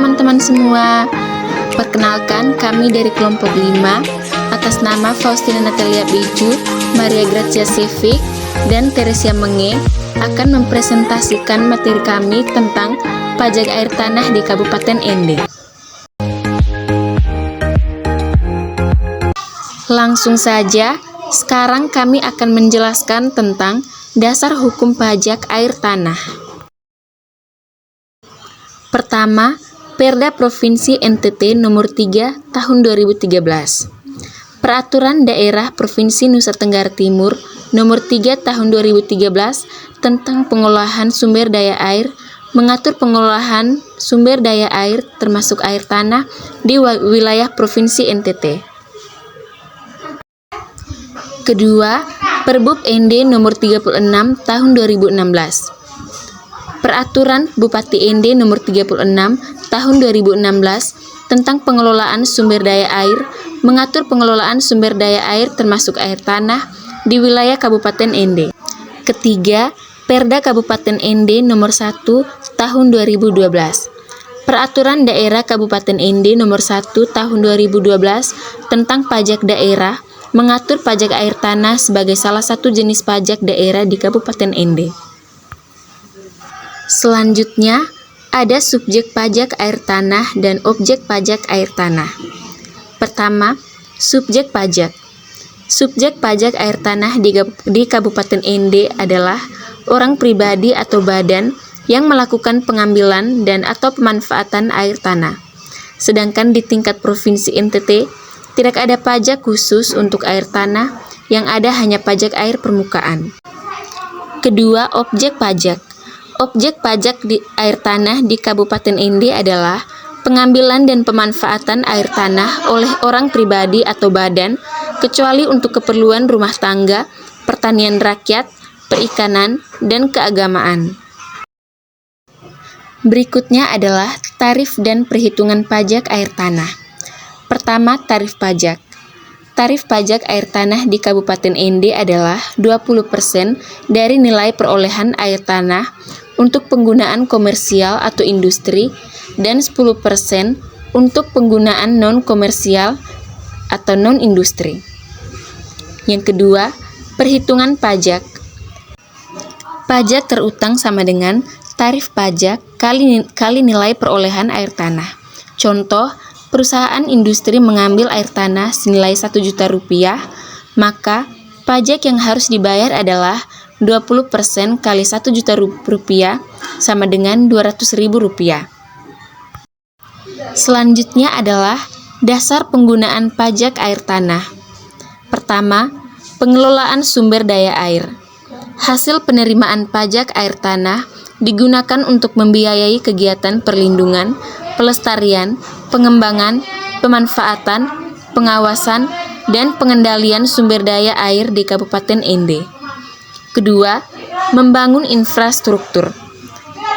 teman-teman semua. Perkenalkan, kami dari kelompok 5 atas nama Faustina Natalia Biju, Maria Gracia Sivik, dan Teresia Menge akan mempresentasikan materi kami tentang pajak air tanah di Kabupaten Ende. Langsung saja, sekarang kami akan menjelaskan tentang dasar hukum pajak air tanah. Pertama, Perda Provinsi NTT Nomor 3 Tahun 2013. Peraturan Daerah Provinsi Nusa Tenggara Timur Nomor 3 Tahun 2013 tentang pengolahan sumber daya air mengatur pengolahan sumber daya air termasuk air tanah di wilayah Provinsi NTT. Kedua, Perbup ND Nomor 36 Tahun 2016. Peraturan Bupati Ende Nomor 36 Tahun 2016 tentang pengelolaan sumber daya air mengatur pengelolaan sumber daya air termasuk air tanah di wilayah Kabupaten Ende. Ketiga, Perda Kabupaten Ende Nomor 1 Tahun 2012. Peraturan Daerah Kabupaten Ende Nomor 1 Tahun 2012 tentang pajak daerah mengatur pajak air tanah sebagai salah satu jenis pajak daerah di Kabupaten Ende. Selanjutnya, ada subjek pajak air tanah dan objek pajak air tanah. Pertama, subjek pajak. Subjek pajak air tanah di Kabupaten Ende adalah orang pribadi atau badan yang melakukan pengambilan dan atau pemanfaatan air tanah. Sedangkan di tingkat Provinsi NTT, tidak ada pajak khusus untuk air tanah, yang ada hanya pajak air permukaan. Kedua, objek pajak. Objek pajak di air tanah di Kabupaten Ende adalah pengambilan dan pemanfaatan air tanah oleh orang pribadi atau badan, kecuali untuk keperluan rumah tangga, pertanian rakyat, perikanan, dan keagamaan. Berikutnya adalah tarif dan perhitungan pajak air tanah. Pertama, tarif pajak. Tarif pajak air tanah di Kabupaten Ende adalah 20% dari nilai perolehan air tanah untuk penggunaan komersial atau industri dan 10% untuk penggunaan non-komersial atau non-industri. Yang kedua, perhitungan pajak. Pajak terutang sama dengan tarif pajak kali nilai perolehan air tanah. Contoh, perusahaan industri mengambil air tanah senilai 1 juta rupiah, maka pajak yang harus dibayar adalah 20% kali 1 juta rupiah sama dengan 200.000 rupiah. Selanjutnya adalah dasar penggunaan pajak air tanah. Pertama, pengelolaan sumber daya air. Hasil penerimaan pajak air tanah digunakan untuk membiayai kegiatan perlindungan, pelestarian, pengembangan, pemanfaatan, pengawasan, dan pengendalian sumber daya air di Kabupaten Ende. Kedua, membangun infrastruktur.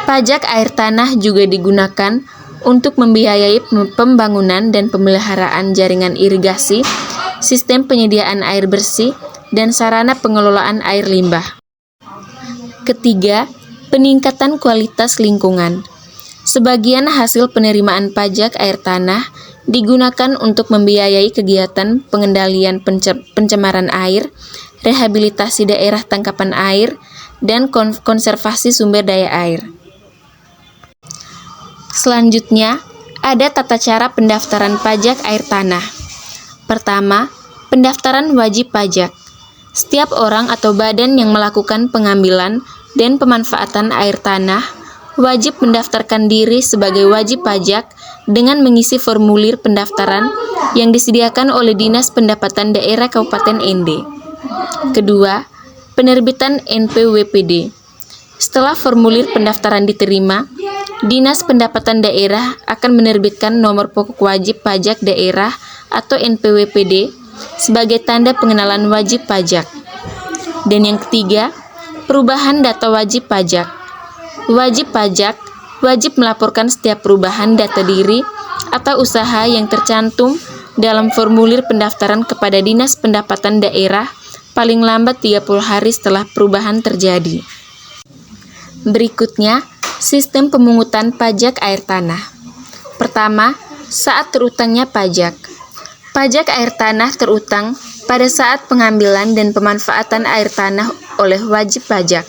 Pajak air tanah juga digunakan untuk membiayai pembangunan dan pemeliharaan jaringan irigasi, sistem penyediaan air bersih, dan sarana pengelolaan air limbah. Ketiga, peningkatan kualitas lingkungan. Sebagian hasil penerimaan pajak air tanah digunakan untuk membiayai kegiatan pengendalian pencemaran air, rehabilitasi daerah tangkapan air, dan konservasi sumber daya air. Selanjutnya, ada tata cara pendaftaran pajak air tanah. Pertama, pendaftaran wajib pajak. Setiap orang atau badan yang melakukan pengambilan dan pemanfaatan air tanah wajib mendaftarkan diri sebagai wajib pajak dengan mengisi formulir pendaftaran yang disediakan oleh Dinas Pendapatan Daerah Kabupaten Ende. Kedua, penerbitan NPWPD. Setelah formulir pendaftaran diterima, Dinas Pendapatan Daerah akan menerbitkan nomor pokok wajib pajak daerah atau NPWPD sebagai tanda pengenalan wajib pajak. Dan yang ketiga, perubahan data wajib pajak. Wajib pajak wajib melaporkan setiap perubahan data diri atau usaha yang tercantum dalam formulir pendaftaran kepada Dinas Pendapatan Daerah paling lambat 30 hari setelah perubahan terjadi. Berikutnya, sistem pemungutan pajak air tanah. Pertama, saat terutangnya pajak. Pajak air tanah terutang pada saat pengambilan dan pemanfaatan air tanah oleh wajib pajak.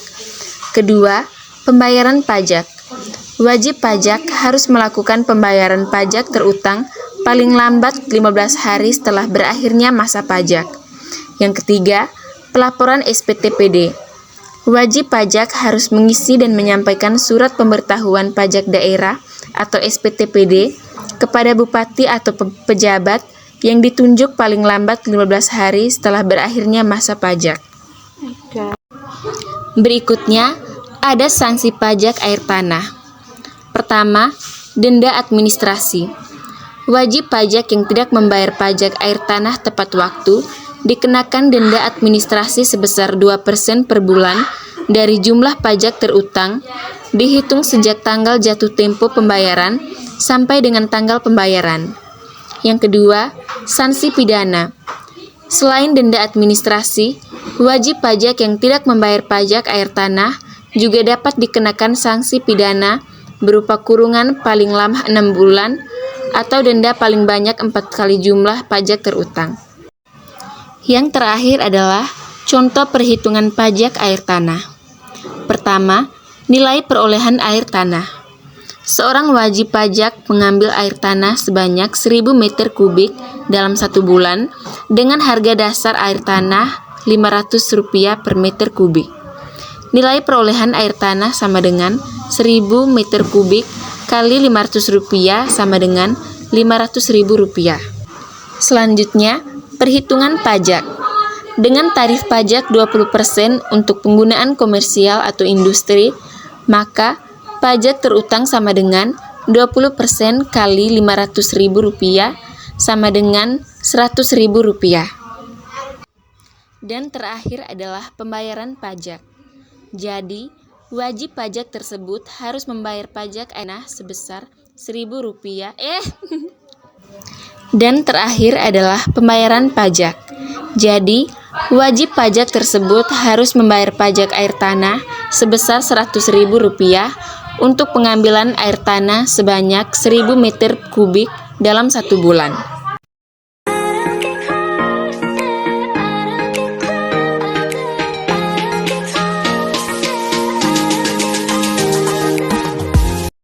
Kedua, pembayaran pajak. Wajib pajak harus melakukan pembayaran pajak terutang paling lambat 15 hari setelah berakhirnya masa pajak. Yang ketiga, pelaporan SPTPD. Wajib pajak harus mengisi dan menyampaikan surat pemberitahuan pajak daerah atau SPTPD kepada bupati atau pejabat yang ditunjuk paling lambat 15 hari setelah berakhirnya masa pajak. Berikutnya, ada sanksi pajak air tanah. Pertama, denda administrasi. Wajib pajak yang tidak membayar pajak air tanah tepat waktu dikenakan denda administrasi sebesar 2% per bulan dari jumlah pajak terutang, dihitung sejak tanggal jatuh tempo pembayaran sampai dengan tanggal pembayaran. Yang kedua, sanksi pidana. Selain denda administrasi, wajib pajak yang tidak membayar pajak air tanah juga dapat dikenakan sanksi pidana berupa kurungan paling lama 6 bulan atau denda paling banyak 4 kali jumlah pajak terutang. Yang terakhir adalah contoh perhitungan pajak air tanah. Pertama, nilai perolehan air tanah. Seorang wajib pajak mengambil air tanah sebanyak 1000 meter kubik dalam 1 bulan dengan harga dasar air tanah Rp500 per meter kubik. Nilai perolehan air tanah sama dengan 1000 meter kubik kali Rp500 sama dengan Rp500.000. Selanjutnya, perhitungan pajak. Dengan tarif pajak 20% untuk penggunaan komersial atau industri, maka pajak terutang sama dengan 20% kali Rp500.000 sama dengan Rp100.000. Dan terakhir adalah pembayaran pajak. Jadi, wajib pajak tersebut harus membayar pajak tanah sebesar Rp1.000. Dan terakhir adalah pembayaran pajak. Jadi, wajib pajak tersebut harus membayar pajak air tanah sebesar Rp100.000 untuk pengambilan air tanah sebanyak 1000 meter kubik dalam 1 bulan.